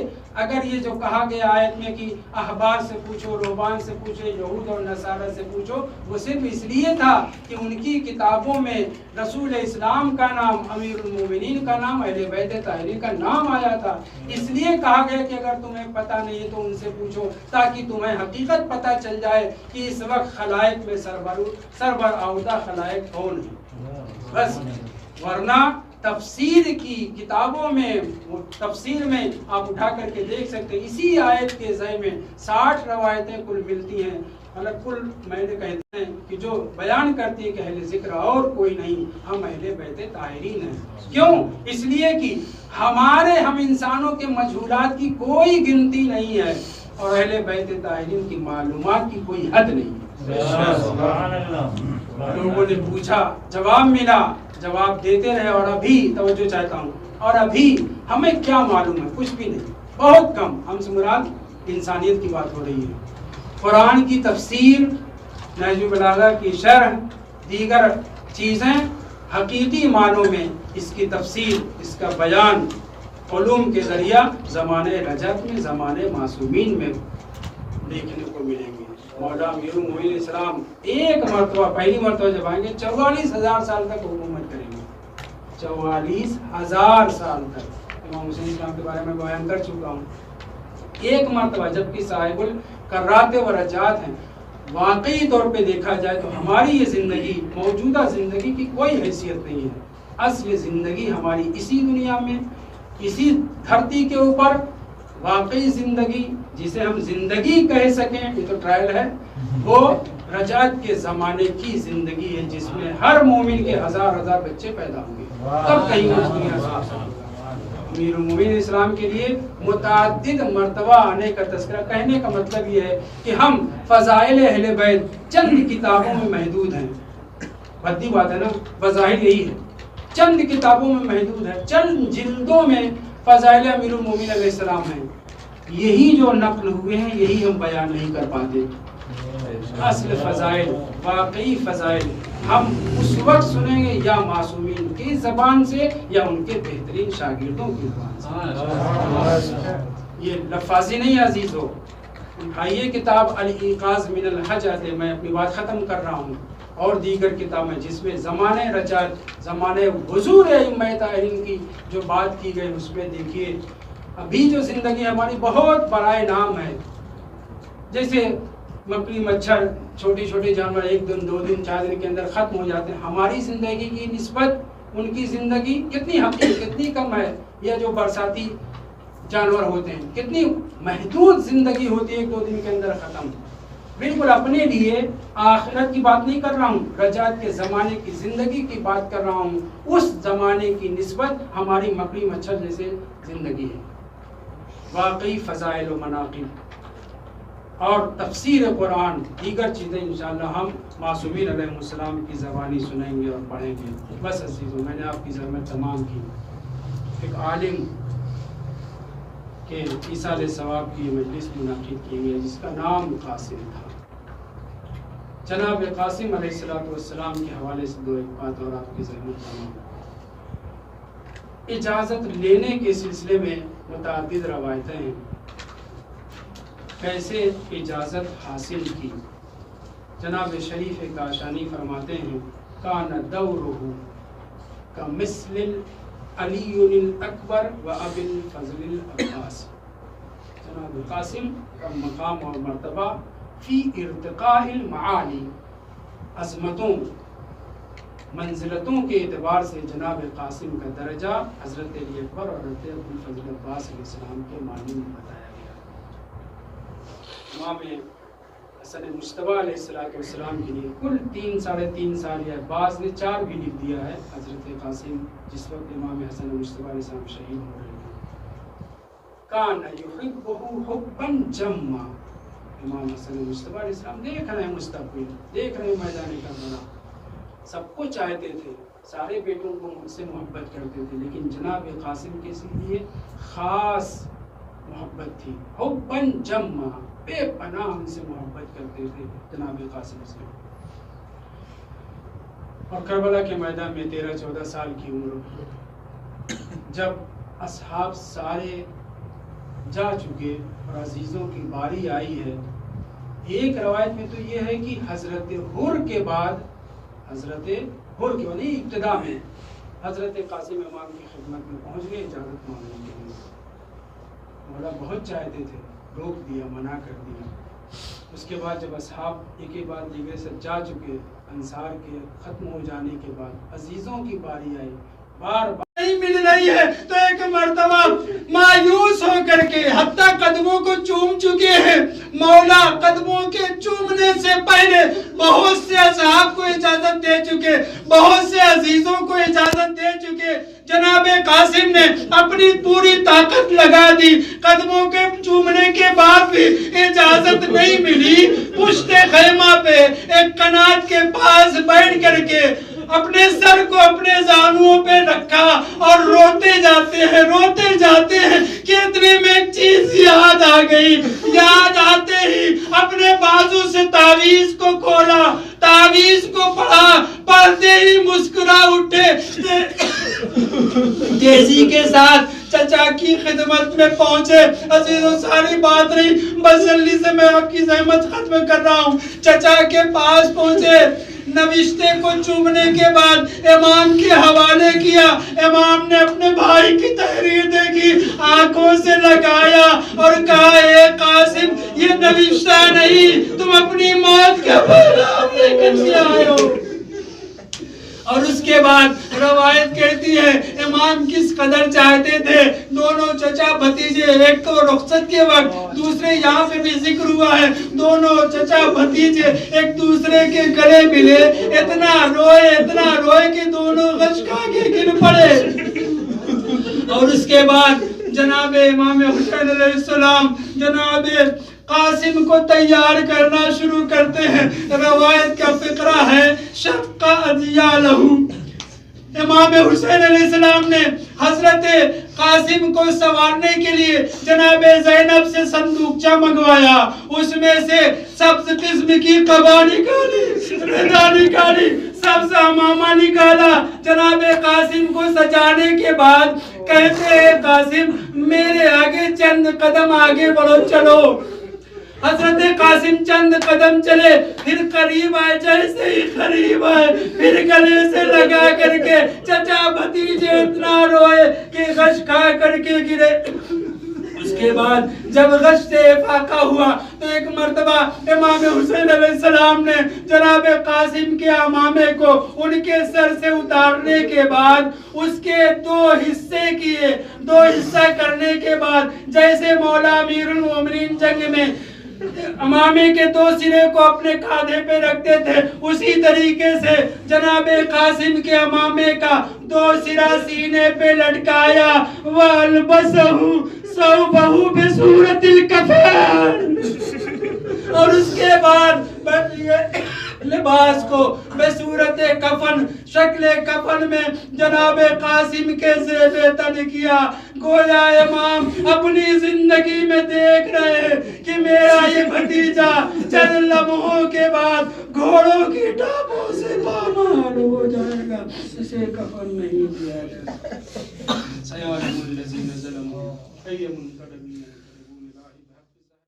اگر یہ جو کہا گیا آیت میں کہ احبار سے پوچھو، رہبان سے پوچھو، یہود اور نصارہ سے پوچھو، وہ صرف اس لیے تھا کہ ان کی کتابوں میں رسول اسلام کا نام، امیر المومنین کا نام، اہل بیت طاہرین کا نام آیا تھا. اس لیے کہا گیا کہ اگر تمہیں پتہ نہیں ہے تو ان سے پوچھو، تاکہ تمہیں حقیقت پتہ چل جائے کہ اس وقت خلائق میں سربراہدہ خلائق کون ہیں. بس ورنہ تفسیر کی کتابوں میں، تفسیر میں آپ اٹھا کر کے دیکھ سکتے ہیں، اسی آیت کے ذیل میں 60 روایتیں کل ملتی ہیں. کل میں نے کہتے ہیں کہ جو بیان کرتی ہے کہ اہل ذکر اور کوئی نہیں، ہم اہل بیت طاہرین ہیں. کیوں؟ اس لیے کہ ہم انسانوں کے مجہولات کی کوئی گنتی نہیں ہے اور اہل بیت طاہرین کی معلومات کی کوئی حد نہیں ہے. لوگوں نے پوچھا، جواب ملا، جواب دیتے رہے. اور ابھی توجہ چاہتا ہوں، اور ابھی ہمیں کیا معلوم ہے؟ کچھ بھی نہیں، بہت کم. ہم سے مراد انسانیت کی بات ہو رہی ہے. قرآن کی تفسیر، نہج البلاغہ کی شرح، دیگر چیزیں حقیقی معنوں میں اس کی تفسیر، اس کا بیان علوم کے ذریعہ زمانے رجب میں، زمانے معصومین میں دیکھنے کو ملیں گے. مولا امیر المومنین اسلام ایک مرتبہ، پہلی مرتبہ جب آئیں گے 44,000 سال تک حکومت کریں گے. 44,000 سال تک امام حسین اسلام کے بارے میں بیان کر چکا ہوں. ایک مرتبہ جبکہ صاحب القرات و رجات ہیں، واقعی طور پہ دیکھا جائے تو ہماری یہ زندگی، موجودہ زندگی کی کوئی حیثیت نہیں ہے. اصل زندگی ہماری اسی دنیا میں، اسی دھرتی کے اوپر واقعی زندگی جسے ہم زندگی کہہ سکیں، یہ تو ٹرائل ہے، وہ رجعت کے زمانے کی زندگی ہے جس میں ہر مومن کے ہزار ہزار بچے پیدا ہوں گے. تب کہیں اس دنیا سے امیر المومنین اسلام کے لیے متعدد مرتبہ آنے کا تذکرہ. کہنے کا مطلب یہ ہے کہ ہم فضائل اہل بیت چند کتابوں میں محدود ہیں. بدی بات ہے نا، بظاہر یہی ہے، چند کتابوں میں محدود ہے، چند جلدوں میں فضائل امیر المومنین علیہ السلام ہیں. یہی جو نقل ہوئے ہیں یہی ہم بیان نہیں کر پاتے. اصل فضائل، واقعی فضائل ہم اس وقت سنیں گے یا معصومین کی زبان سے یا ان کے بہترین شاگردوں کی زبان سے. یہ لفاظی نہیں عزیز ہو. آئیے کتاب الایقاظ من الحجت، میں اپنی بات ختم کر رہا ہوں، اور دیگر کتابیں جس میں زمانے رجعت، زمانے حضور ائمہ طاہرین کی جو بات کی گئی اس میں دیکھیے ابھی جو زندگی ہماری بہت برائے نام ہے. جیسے مکڑی مچھر چھوٹی چھوٹی جانور ایک دن 2 دن 4 دن کے اندر ختم ہو جاتے ہیں. ہماری زندگی کی نسبت ان کی زندگی کتنی حقیقی، کتنی کم ہے. یہ جو برساتی جانور ہوتے ہیں کتنی محدود زندگی ہوتی ہے، 1-2 دن کے اندر ختم. بالکل اپنے لیے آخرت کی بات نہیں کر رہا ہوں، رجعت کے زمانے کی زندگی کی بات کر رہا ہوں. اس زمانے کی نسبت ہماری مکڑی مچھر جیسے زندگی ہے. واقعی فضائل و مناقب اور تفسیر قرآن، دیگر چیزیں انشاءاللہ ہم معصومین علیہ السلام کی زبانی سنیں گے اور پڑھیں گے. بس عزیزوں، میں نے آپ کی زحمت تمام کی. ایک عالم کے ایصال ثواب کی مجلس منعقد کی گئی جس کا نام قاسم تھا. جناب قاسم علیہ السلام کے حوالے سے 2 ایک بات اور آپ کی زحمت تمام. اجازت لینے کے سلسلے میں متعدد روایتیں ہیں. کیسے اجازت حاصل کی؟ جناب شریف کاشانی فرماتے ہیں کان دورہ کمثل علی الاکبر و ابی الفضل العباس. جناب قاسم کا مقام اور مرتبہ فی ارتقاء المعالی، عظمتوں منزلتوں کے اعتبار سے جناب قاسم کا درجہ حضرت علی اکبر اور حضرت ابو الفضل عباس علیہ السلام کے معنی میں بتایا گیا. امام حسن مجتبیٰ علیہ السلام کے لیے کل 3 ساڑھے 3 سال یا بعض نے 4 بھی لکھ دیا ہے. حضرت قاسم جس وقت امام حسن مجتبیٰ علیہ السلام شہید ہو رہے ہیں، کان یحبہ حبا جما. امام حسن مجتبیٰ علیہ السلام دیکھ رہے ہیں مستقبل، دیکھ رہے ہیں میدان کربلا، سب کو چاہتے تھے، سارے بیٹوں کو مجھ سے محبت کرتے تھے، لیکن جناب قاسم کے لیے خاص محبت تھی. حبا جما، بے پناہ ان سے محبت کرتے تھے جناب قاسم سے. اور کربلا کے میدان میں 13-14 سال کی عمر، جب اصحاب سارے جا چکے اور عزیزوں کی باری آئی ہے. ایک روایت میں تو یہ ہے کہ حضرت حر کے بعد، حضرت حر کے بعد ابتدا میں حضرت قاسم امام کی خدمت میں پہنچ گئے اجازت مانگنے کے لیے. مولا بہت چاہتے تھے، روک دیا، منع کر دیا. اس کے بعد جب اصحاب ایک بعد دیگر سے جا چکے، انصار کے ختم ہو جانے کے بعد عزیزوں کی باری آئی. بار بار نہیں مل رہی ہے تو ایک مرتبہ مایوس ہو کر کے حتیٰ قدموں کو چوم چکے ہیں. مولا قدموں کے چومنے سے پہلے بہت سے اصحاب کو اجازت دے چکے، بہت سے عزیزوں کو اجازت دے چکے. جناب قاسم نے اپنی پوری طاقت لگا دی، قدموں کے چومنے کے بعد بھی اجازت نہیں ملی. پشت خیمہ پہ ایک قنات کے پاس بیٹھ کر کے اپنے سر کو اپنے زانوؤں پہ رکھا اور روتے جاتے ہیں کہ اتنے میں ایک چیز یاد آ گئی. یاد آتے ہی اپنے بازو سے تعویذ کو کھولا، تعویذ کو پڑھا، پڑھتے ہی مسکرا اٹھے، تیزی کے ساتھ چچا کی خدمت میں پہنچے. عزیزوں ساری بات نہیں، بس جلدی سے میں آپ کی زحمت ختم کر رہا ہوں. چچا کے پاس پہنچے، نوشتے کو چومنے کے بعد امام کے حوالے کیا. امام نے اپنے بھائی کی تحریر دیکھی, آنکھوں سے لگایا اور کہا اے قاسم یہ نوشتہ نہیں, تم اپنی موت کا پیغام لے کر آئے ہو. اور اس کے بعد روایت کہتی ہے امام کس قدر چاہتے تھے دونوں چچا بھتیجے, ایک تو رخصت کے وقت, دوسرے یہاں پہ بھی ذکر ہوا ہے, دونوں چچا بھتیجے ایک دوسرے کے گلے ملے, اتنا روئے کہ دونوں غش کھا کے گر پڑے. اور اس کے بعد جناب امام حسین علیہ السلام جناب قاسم کو تیار کرنا شروع کرتے ہیں. روایت کا فقرہ ہے شق اذیالہ. امام حسین علیہ السلام نے حضرت قاسم کو سنوارنے کے لیے جناب زینب سے صندوقچہ منگوایا, اس میں سے سبز قسم کی قبا نکالی, رضا نکالی, سبز امامہ نکالا. جناب قاسم کو سجانے کے بعد کہتے ہیں قاسم میرے آگے چند قدم آگے بڑھو چلو. حضرت قاسم چند قدم چلے, پھر قریب آئے, جیسے ہی قریب آئے پھر گلے سے لگا کر کے چچا بھتیجے اتنا روئے کہ غش کھا کر کے گرے. اس کے بعد جب غش سے افاقہ ہوا تو ایک مرتبہ امام حسین علیہ السلام نے جناب قاسم کے امامے کو ان کے سر سے اتارنے کے بعد اس کے دو حصے کیے. دو حصہ کرنے کے بعد جیسے مولا امیر المومنین جنگ میں امامے کے دو سرے کو اپنے کھادے پہ رکھتے تھے, اسی طریقے سے جناب قاسم کے امامے کا دو سرا سینے پہ لٹکایا. وَالْبَسَهُ ثَوْبَهُ بِصُورَةِ الْكَفَنِ, اور اس کے بعد لباس کو بصورت کفن, شکل کفن میں جناب قاسم کے زیب تن کیا. گویا امام اپنی زندگی میں دیکھ رہے ہیں کہ میرا یہ بھتیجا چند لمحوں کے بعد گھوڑوں کی ٹانگوں سے پامال ہو جائے گا, اسے کفن نہیں دیا جائے گا. سیعلم الذین ظلموا